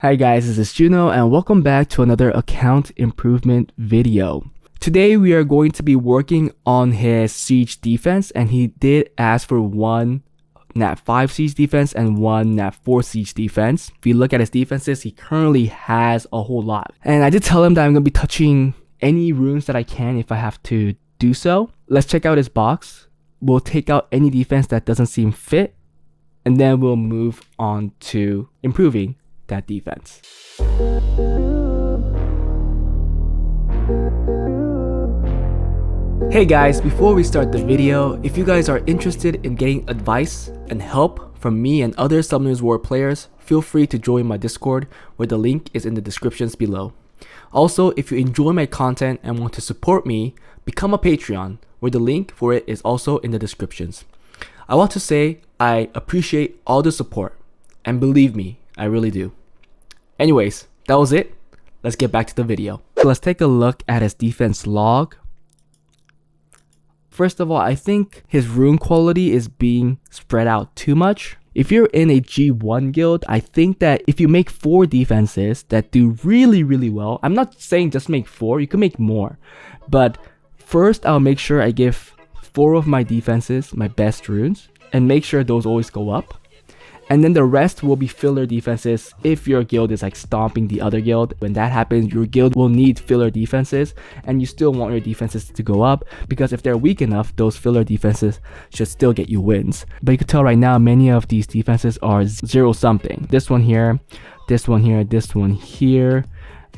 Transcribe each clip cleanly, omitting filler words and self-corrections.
Hi guys, this is Juno and welcome back to another account improvement video. Today we are going to be working on his siege defense, and he did ask for one nat 5 siege defense and one nat 4 siege defense. If you look at his defenses, he currently has a whole lot. And I did tell him that I'm going to be touching any runes that I can if I have to do so. Let's check out his box. We'll take out any defense that doesn't seem fit, and then we'll move on to improving that defense. Hey guys, before we start the video, if you guys are interested in getting advice and help from me and other Summoners War players, feel free to join my Discord, where the link is in the descriptions below. Also, if you enjoy my content and want to support me, become a Patreon, where the link for it is also in the descriptions. I want to say I appreciate all the support, and believe me, I really do. Anyways, that was it. Let's get back to the video. So let's take a look at his defense log. First of all, I think his rune quality is being spread out too much. If you're in a G1 guild, I think that if you make 4 defenses that do really well, I'm not saying just make 4, you can make more. But first, I'll make sure I give 4 of my defenses my best runes and make sure those always go up. And then the rest will be filler defenses if your guild is like stomping the other guild. When that happens, your guild will need filler defenses, and you still want your defenses to go up, because if they're weak enough, those filler defenses should still get you wins. But you can tell right now, many of these defenses are 0 something. This one here, this one here, this one here.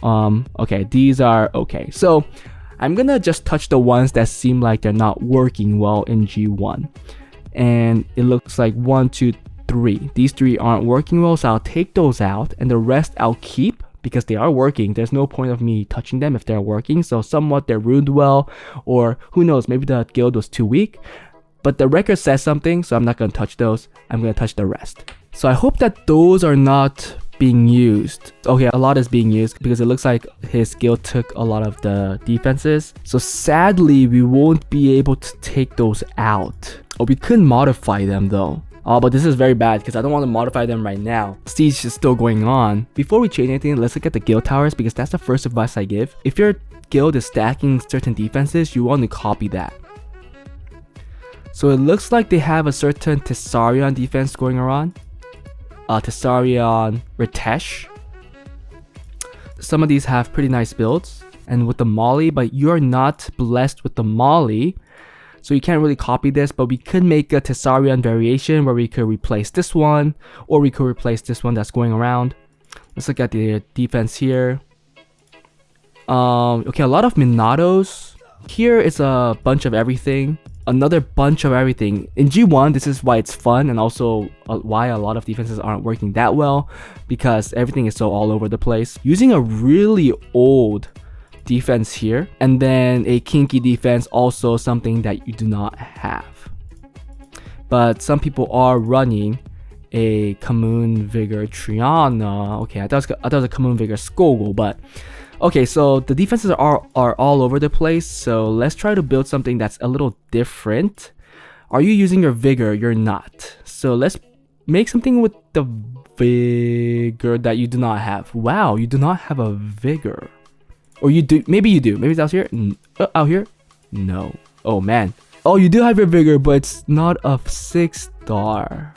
Okay, these are okay. So I'm gonna just touch the ones that seem like they're not working well in G1. And it looks like 1, 2, 3. These 3 aren't working well, so I'll take those out, and the rest I'll keep because they are working. There's no point of me touching them if they're working. So somewhat they're runed well, or who knows, maybe the guild was too weak. But the record says something, so I'm not going to touch those. I'm going to touch the rest. So I hope that those are not being used. Okay, a lot is being used because it looks like his guild took a lot of the defenses. So sadly, we won't be able to take those out. Oh, we could modify them though. Oh, but this is very bad because I don't want to modify them right now. Siege is still going on. Before we change anything, let's look at the guild towers, because that's the first advice I give. If your guild is stacking certain defenses, you want to copy that. So it looks like they have a certain Tessarion defense going around. Tessarion Ritesh. Some of these have pretty nice builds. And with the Molly, but you're not blessed with the Molly, so you can't really copy this, but we could make a Tessarion variation where we could replace this one, or we could replace this one that's going around. Let's look at the defense here. Okay, a lot of Minatos. Here is a bunch of everything. Another bunch of everything. In G1, this is why it's fun, and also why a lot of defenses aren't working that well, because everything is so all over the place. Using a really old defense here, and then a kinky defense, also something that you do not have. But some people are running a Commune Vigor Triana. Okay, I thought it was a Commune Vigor Skogul, but okay, so the defenses are all over the place. So let's try to build something that's a little different. Are you using your Vigor? You're not. So let's make something with the Vigor that you do not have. Wow, you do not have a Vigor. Or you do, maybe you do. Maybe it's out here. Out here? No. Oh man. Oh, you do have your Vigor, but it's not a 6-star.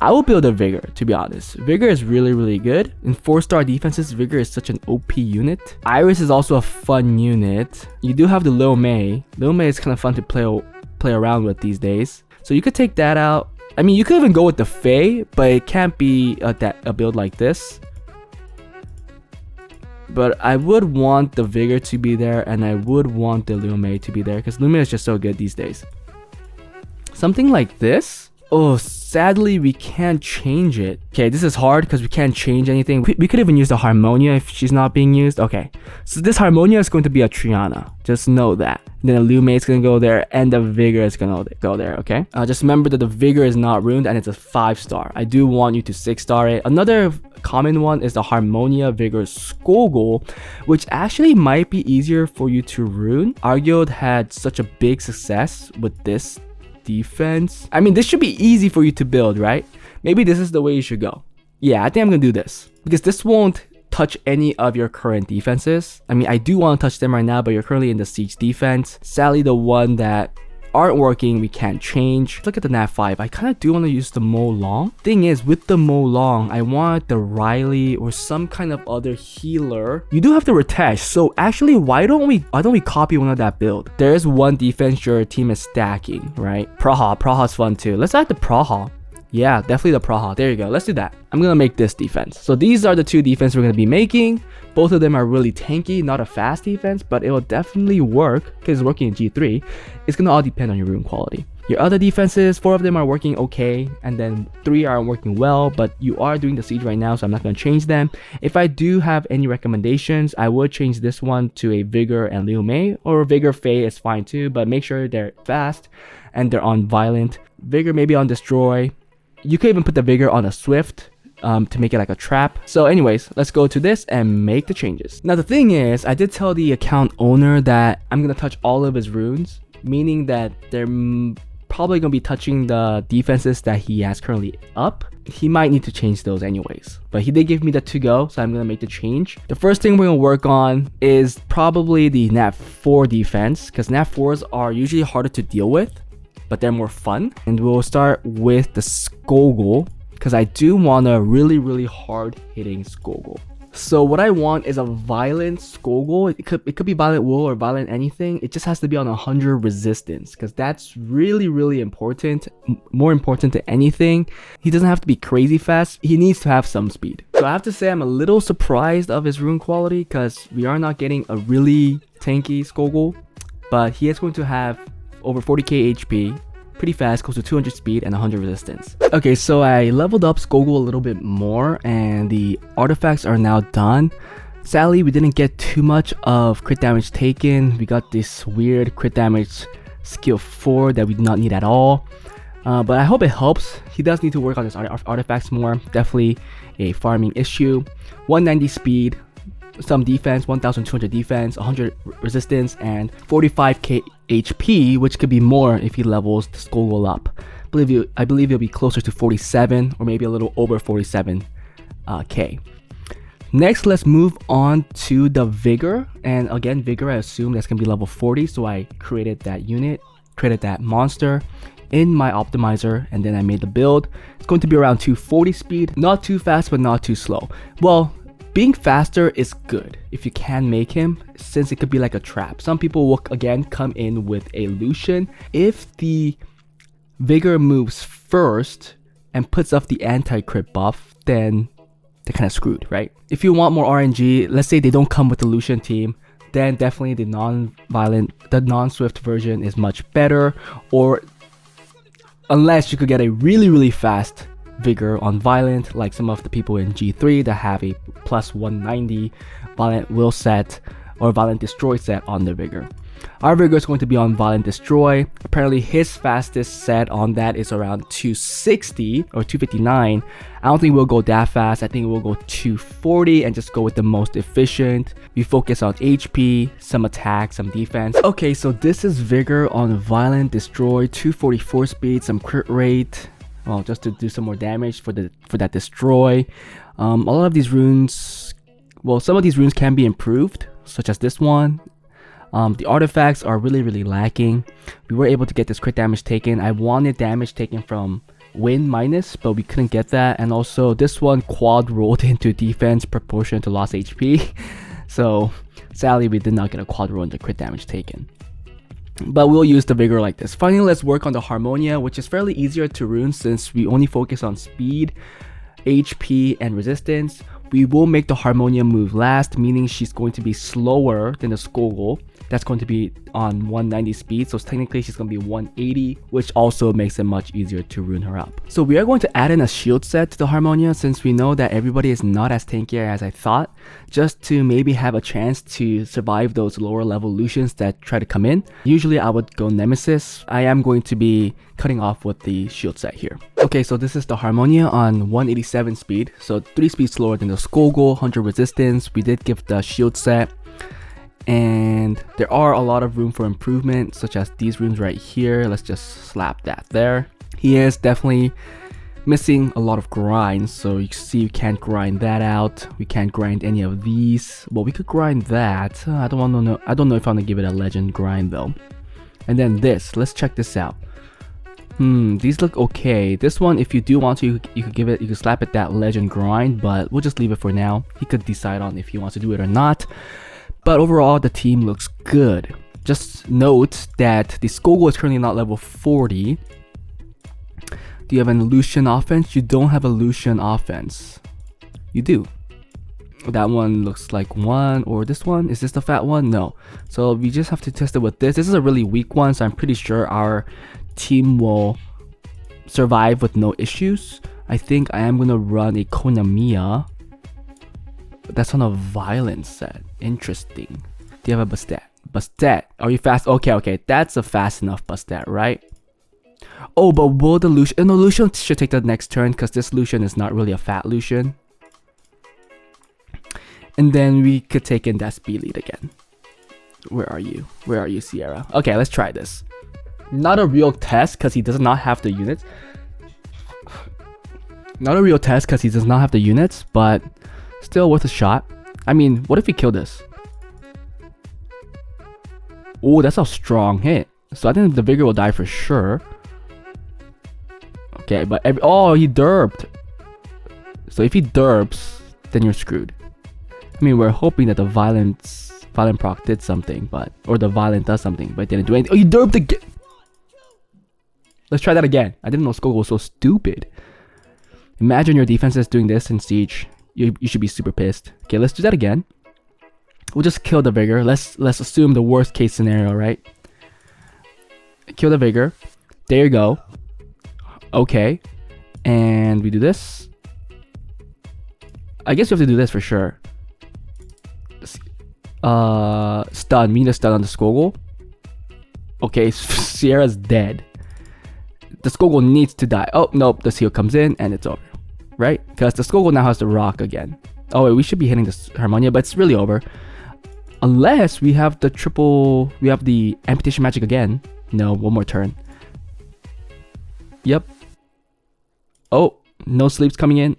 I will build a Vigor, to be honest. Vigor is really good. In 4-star defenses, Vigor is such an OP unit. Iris is also a fun unit. You do have the Lil Mei. Lil Mei is kind of fun to play around with these days. So you could take that out. I mean, you could even go with the Fae, but it can't be a build like this. But I would want the Vigor to be there, and I would want the Lil Mei to be there, because Lil Mei is just so good these days. Something like this. Oh, sadly, we can't change it. Okay, this is hard because we can't change anything. We could even use the Harmonia if she's not being used. Okay, so this Harmonia is going to be a Triana. Just know that. Then the Lil Mei is going to go there, and the Vigor is going to go there, okay? Just remember that the Vigor is not ruined, and it's a 5-star. I do want you to 6-star it. Another common one is the Harmonia Vigor Skogul, which actually might be easier for you to rune. Our guild had such a big success with this defense. I mean, this should be easy for you to build, right? Maybe this is the way you should go. Yeah, I think I'm gonna do this. because this won't touch any of your current defenses. I mean, I do want to touch them right now, but you're currently in the siege defense. Sadly, the one that aren't working, we can't change. Look at the nat 5. I kind of do want to use the Mo Long. Thing is, with the Mo Long, I want the Riley or some kind of other healer. You do have the Ritesh, so actually, why don't we copy one of that build? There is one defense your team is stacking, right? Praha's fun too. Let's add the Praha. Yeah, definitely the Praha. There you go. Let's do that. I'm gonna make this defense. So these are the two defense we're gonna be making. Both of them are really tanky, not a fast defense, but it will definitely work because it's working in G3. It's gonna all depend on your rune quality. Your other defenses, 4 of them are working okay, and then 3 aren't working well, but you are doing the siege right now, so I'm not gonna change them. If I do have any recommendations, I would change this one to a Vigor and Liu Mei, or Vigor Fei is fine too, but make sure they're fast and they're on Violent. Vigor maybe on Destroy. You could even put the Vigor on a Swift to make it like a trap. So anyways, let's go to this and make the changes. Now the thing is, I did tell the account owner that I'm going to touch all of his runes, meaning that they're probably going to be touching the defenses that he has currently up. He might need to change those anyways, but he did give me the to go, so I'm going to make the change. The first thing we're going to work on is probably the nat 4 defense, because nat 4s are usually harder to deal with, but they're more fun. And we'll start with the Skogul, because I do want a really hard hitting Skogul. So what I want is a Violent Skogul. It could be Violent Wool or Violent anything. It just has to be on 100 resistance, because that's really important. More important than anything. He doesn't have to be crazy fast. He needs to have some speed. So I have to say I'm a little surprised of his rune quality, because we are not getting a really tanky Skogul, but he is going to have over 40k HP, pretty fast, close to 200 speed and 100 resistance. Okay, so I leveled up Skogul a little bit more, and the artifacts are now done. Sadly, we didn't get too much of crit damage taken. We got this weird crit damage skill 4 that we do not need at all. But I hope it helps. He does need to work on his artifacts more. Definitely a farming issue. 190 speed, some defense, 1200 defense, 100 resistance, and 45k HP, which could be more if he levels the Skogul up. I believe it'll be closer to 47 or maybe a little over 47k. Next, let's move on to the Vigor. And again, Vigor, I assume that's gonna be level 40, so I created that unit, created that monster in my optimizer, and then I made the build. It's going to be around 240 speed, not too fast but not too slow. Well, being faster is good if you can make him, since it could be like a trap. Some people will again come in with a Lucian. If the Vigor moves first and puts off the anti-crit buff, then they're kind of screwed, right? If you want more RNG, let's say they don't come with the Lucian team, then definitely the non-Swift version is much better, or unless you could get a really fast Vigor on Violent, like some of the people in G3 that have a plus 190 Violent Will set or Violent Destroy set on the Vigor. Our Vigor is going to be on Violent Destroy. Apparently his fastest set on that is around 260 or 259. I don't think we'll go that fast. I think we'll go 240 and just go with the most efficient. We focus on HP, some attack, some defense. Okay, so this is Vigor on Violent Destroy, 244 speed, some crit rate. Well, just to do some more damage for that destroy. A lot of these runes, well, some of these runes can be improved, such as this one. The artifacts are really lacking. We were able to get this crit damage taken. I wanted damage taken from win minus, but we couldn't get that. And also this one quad rolled into defense proportion to lost HP. So sadly, we did not get a quad roll into crit damage taken. But we'll use the Vigor like this. Finally, let's work on the Harmonia, which is fairly easier to rune since we only focus on speed, HP, and resistance. We will make the Harmonia move last, meaning she's going to be slower than the Skogul. That's going to be on 190 speed, so technically she's going to be 180, which also makes it much easier to rune her up. So we are going to add in a shield set to the Harmonia, since we know that everybody is not as tanky as I thought, just to maybe have a chance to survive those lower level Lucians that try to come in. Usually I would go Nemesis. I am going to be cutting off with the shield set here. Okay, so this is the Harmonia on 187 speed, so 3 speed slower than the Skogul, 100 resistance. We did give the shield set, and there are a lot of room for improvement, such as these runes right here. Let's just slap that there. He is definitely Missing a lot of grinds, so you see you can't grind that out. We can't grind any of these. Well, we could grind that. I don't know if I want to give it a legend grind though. And then this, let's check this out. These look okay. This one, if you do want to, you could slap it that legend grind, but we'll just leave it for now. He could decide on if he wants to do it or not. But overall, the team looks good. Just note that the Skogul is currently not level 40. Do you have an Lucian offense? You don't have a Lucian offense. You do. That one looks like 1, or this one? Is this the fat one? No. So we just have to test it with this. This is a really weak one, so I'm pretty sure our team will survive with no issues. I think I am going to run a Konamiya. That's on a violence set. Interesting. Do you have a Bastet? Bastet. Are you fast? Okay. That's a fast enough Bastet, right? Oh, but will the Lucian... No, Lucian should take the next turn because this Lucian is not really a fat Lucian. And then we could take in that speed lead again. Where are you? Where are you, Sierra? Okay, let's try this. Not a real test because he does not have the units. Not a real test because he does not have the units, but still worth a shot. I mean, what if we kill this? Oh, that's a strong hit. So I think the Vigor will die for sure. Okay, but oh, he derped. So if he derps, then you're screwed. I mean, we're hoping that the violent proc did something, or the violent does something, but it didn't do anything. Oh, you derped again. Let's try that again. I didn't know Skogul was so stupid. Imagine your defense is doing this in Siege. You should be super pissed. Okay, let's do that again. We'll just kill the Vigor. Let's assume the worst case scenario, right? Kill the Vigor. There you go. Okay. And we do this. I guess we have to do this for sure. Stun. We need a stun on the Skogul. Okay, Sierra's dead. The Skogul needs to die. Oh, nope. The seal comes in and it's over. Right? Because the Skogul now has the rock again. Oh, wait. We should be hitting this Harmonia, but it's really over. Unless we have the triple... We have the amputation magic again. No, one more turn. Yep. Oh, no sleeps coming in.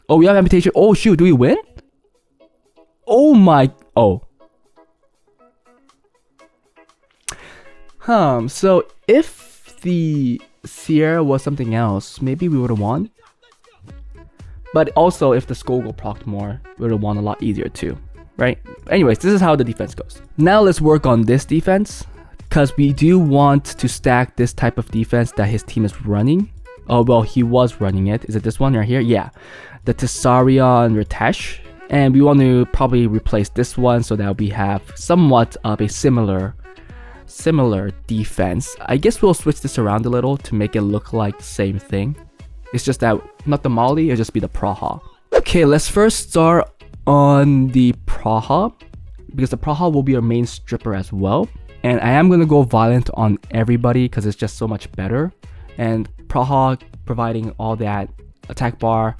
Oh, we have amputation. Oh, shoot. Do we win? Oh, my... Oh. So if the Sierra was something else, maybe we would have won. But also, if the Skogul procced more, we would have won a lot easier too. Right? Anyways, this is how the defense goes. Now let's work on this defense. Because we do want to stack this type of defense that his team is running. Oh, well, he was running it. Is it this one right here? Yeah. The Tessarion Ritesh. And we want to probably replace this one so that we have somewhat of a similar defense. I guess we'll switch this around a little to make it look like the same thing. It's just that not the Molly, it'll just be the Praha. Okay, let's first start on the Praha, because the Praha will be our main stripper as well. And I am going to go violent on everybody because it's just so much better. And Praha providing all that attack bar,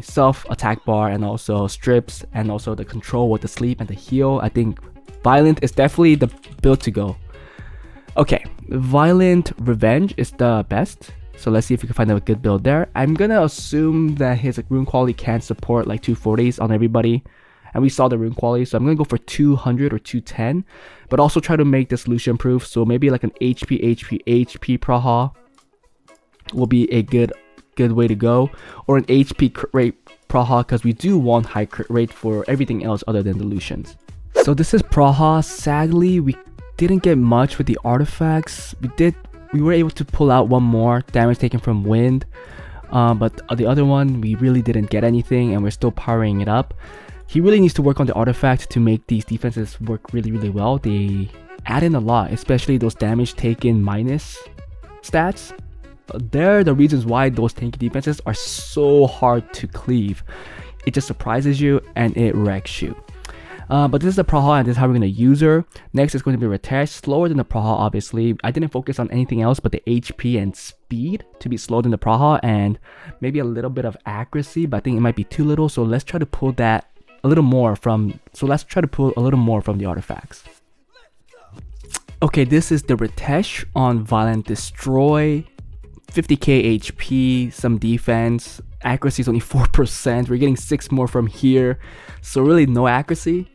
self attack bar, and also strips, and also the control with the sleep and the heal. I think violent is definitely the build to go. Okay, violent revenge is the best. So let's see if we can find a good build there. I'm gonna assume that his rune quality can support like 240s on everybody. And we saw the rune quality, so I'm gonna go for 200 or 210. But also try to make this Lucian proof. So maybe like an HP Praha will be a good way to go. Or an HP crit rate Praha, because we do want high crit rate for everything else other than the Lucians. So this is Praha. Sadly, we didn't get much with the artifacts. We were able to pull out one more damage taken from wind, but the other one we really didn't get anything, and we're still powering it up. He really needs to work on the artifact to make these defenses work really well. They add in a lot, especially those damage taken minus stats. They're the reasons why those tanky defenses are so hard to cleave. It just surprises you and it wrecks you. But this is the Praha, and this is how we're going to use her. Next is going to be Ritesh, slower than the Praha obviously. I didn't focus on anything else but the HP and speed to be slower than the Praha, and maybe a little bit of accuracy, but I think it might be too little, so let's try to pull that a little more from, the artifacts. Okay, this is the Ritesh on Violent Destroy. 50k HP, some defense. Accuracy is only 4%. We're getting 6 more from here. So really no accuracy.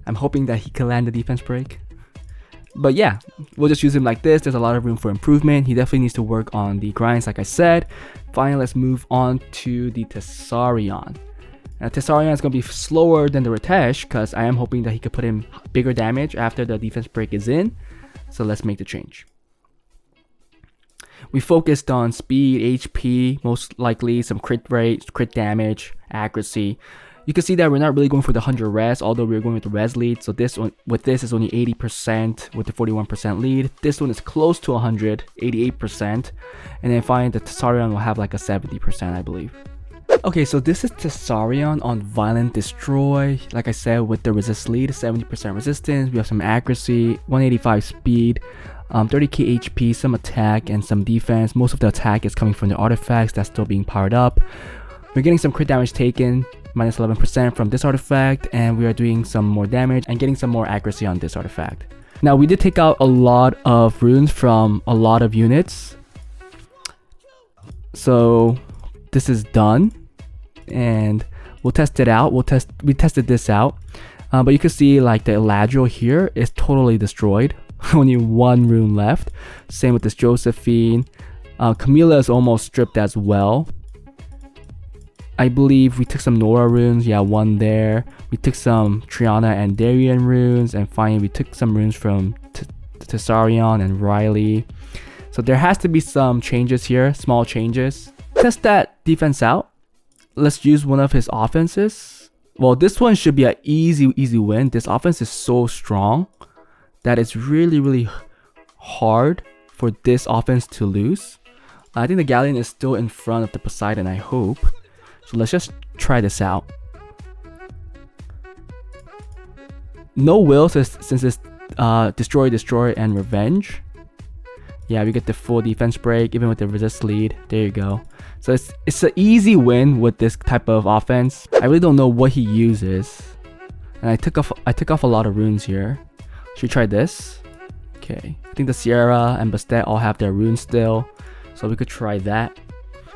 I'm hoping that he can land the defense break. But yeah, we'll just use him like this. There's a lot of room for improvement. He definitely needs to work on the grinds, like I said. Finally, let's move on to the Tessarion. Now, Tessarion is going to be slower than the Ritesh because I am hoping that he could put in bigger damage after the defense break is in. So let's make the change. We focused on speed, HP, most likely some crit rate, crit damage, accuracy. You can see that we're not really going for the 100 res, although we're going with the res lead. So this one, with this is only 80% with the 41% lead. This one is close to 100, 88%. And then finally the Tessarion will have like a 70%, I believe. Okay, so this is Tessarion on Violent Destroy. Like I said, with the resist lead, 70% resistance. We have some accuracy, 185 speed, 30k HP, some attack, and some defense. Most of the attack is coming from the artifacts that's still being powered up. We're getting some crit damage taken, minus 11% from this artifact, and we are doing some more damage and getting some more accuracy on this artifact. Now, we did take out a lot of runes from a lot of units. So this is done, and we'll test it out. We tested this out, but you can see like the Eladriel here is totally destroyed. Only 1 rune left. Same with this Josephine. Camilla is almost stripped as well. I believe we took some Nora runes. Yeah, 1 there. We took some Triana and Darien runes, and finally we took some runes from Tessarion and Riley. So there has to be some changes here, small changes. Test that defense out. Let's use one of his offenses. Well, this one should be an easy win. This offense is so strong that it's really hard for this offense to lose. I think the Galleon is still in front of the Poseidon, I hope. So let's just try this out. No will since it's destroy, and revenge. Yeah, we get the full defense break even with the resist lead. There you go. So it's an easy win with this type of offense. I really don't know what he uses. And I took off a lot of runes here. Should we try this? Okay. I think the Sierra and Bastet all have their runes still. So we could try that.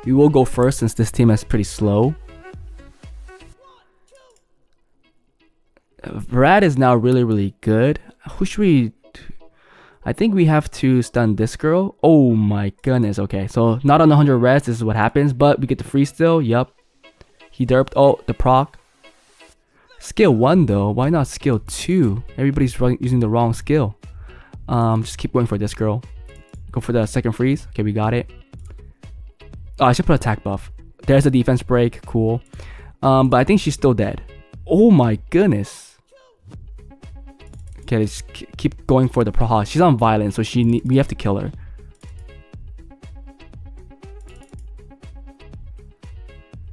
We will go first since this team is pretty slow. Brad is now really good. Who should we... I think we have to stun this girl. Oh my goodness. Okay, so not on 100 res. This is what happens. But we get the free still. Yup. He derped. Oh, the proc. Skill 1 though. Why not skill 2? Everybody's using the wrong skill. Just keep going for this girl. Go for the second freeze. Okay, we got it. Oh, I should put attack buff. There's a defense break. Cool. But I think she's still dead. Oh my goodness. Okay, let's keep going for the Praha. She's on violence, so we have to kill her.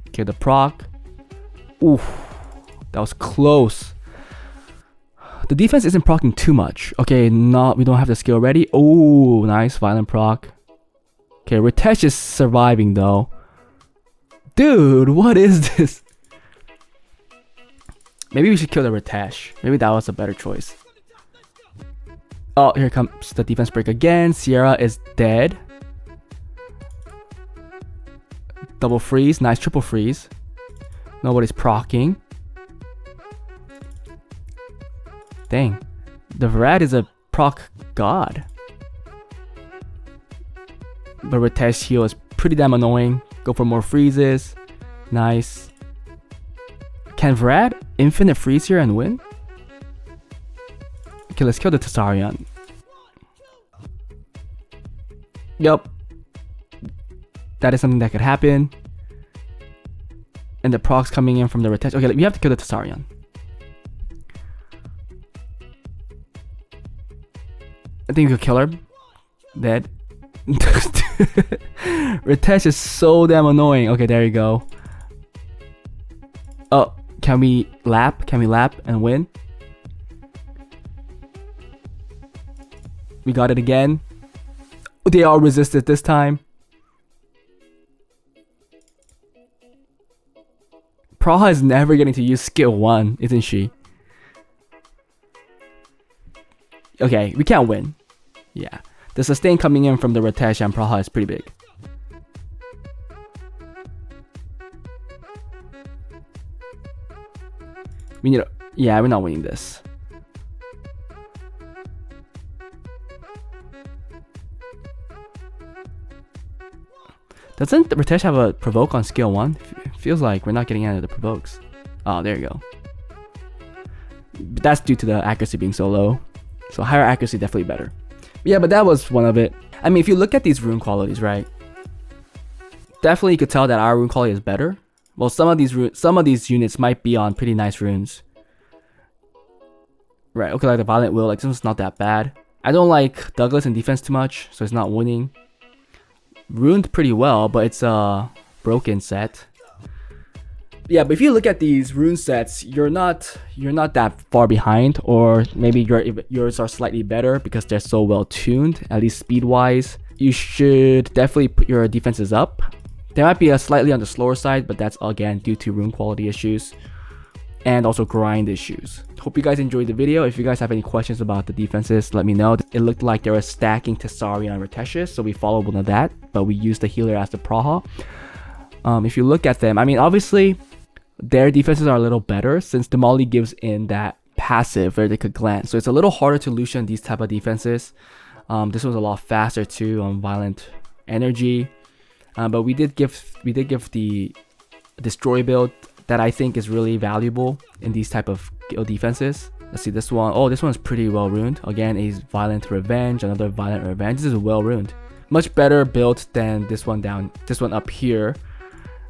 Okay, the proc. Oof. That was close. The defense isn't procking too much. Okay, we don't have the skill ready. Oh, nice. Violent proc. Okay, Ritesh is surviving though. Dude, what is this? Maybe we should kill the Ritesh. Maybe that was a better choice. Oh, here comes the defense break again. Sierra is dead. Double freeze. Nice triple freeze. Nobody's proccing. Dang. The Vrad is a proc god. But Ritesh heal is pretty damn annoying. Go for more freezes. Nice. Can Vrad infinite freeze here and win? Okay, let's kill the Tessarion. Yup. That is something that could happen. And the procs coming in from the Ritesh. Okay, we have to kill the Tessarion. I think we could kill her. Dead. Ritesh is so damn annoying. Okay, there you go. Oh, can we lap? Can we lap and win? We got it again. They all resisted this time. Praha is never getting to use skill 1, isn't she? Okay, we can't win. Yeah. The sustain coming in from the Ritesh and Praha is pretty big. We need. Yeah, we're not winning this. Doesn't Ritesh have a provoke on skill 1? Feels like we're not getting any of the provokes. Oh, there you go. But that's due to the accuracy being so low. So higher accuracy definitely better. Yeah, but that was one of it. I mean, if you look at these rune qualities, right? Definitely you could tell that our rune quality is better. Well, some of these units might be on pretty nice runes. Right, okay, like the Violent Will, like this one's not that bad. I don't like Douglas in defense too much, so it's not winning. Runed pretty well, but it's a broken set. Yeah, but if you look at these rune sets, you're not that far behind, or maybe yours are slightly better because they're so well tuned, at least speed wise. You should definitely put your defenses up. They might be slightly on the slower side, but that's again due to rune quality issues and also grind issues. Hope you guys enjoyed the video. If you guys have any questions about the defenses, let me know. It looked like they were stacking Tessari on Reteshus, so we followed one of that, but we used the healer as the Praha. If you look at them, I mean, obviously their defenses are a little better since the Molly gives in that passive where they could glance, so it's a little harder to Lucian these type of defenses. This one's a lot faster too on violent energy, but we did give the destroy build that I think is really valuable in these type of guild defenses. Let's see this one. Oh, this one's pretty well runed. Again, a violent revenge, another violent revenge. This is well runed. Much better built than this one up here.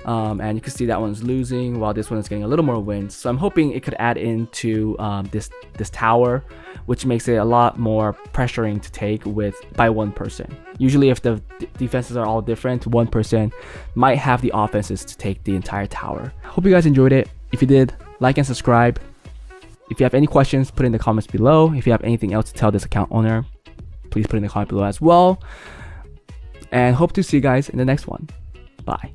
And you can see that one's losing while this one is getting a little more wins. So I'm hoping it could add into this tower, which makes it a lot more pressuring to take by one person. Usually if the defenses are all different, one person might have the offenses to take the entire tower. Hope you guys enjoyed it. If you did, like and subscribe. If you have any questions, put it in the comments below. If you have anything else to tell this account owner, please put it in the comment below as well. And hope to see you guys in the next one. Bye.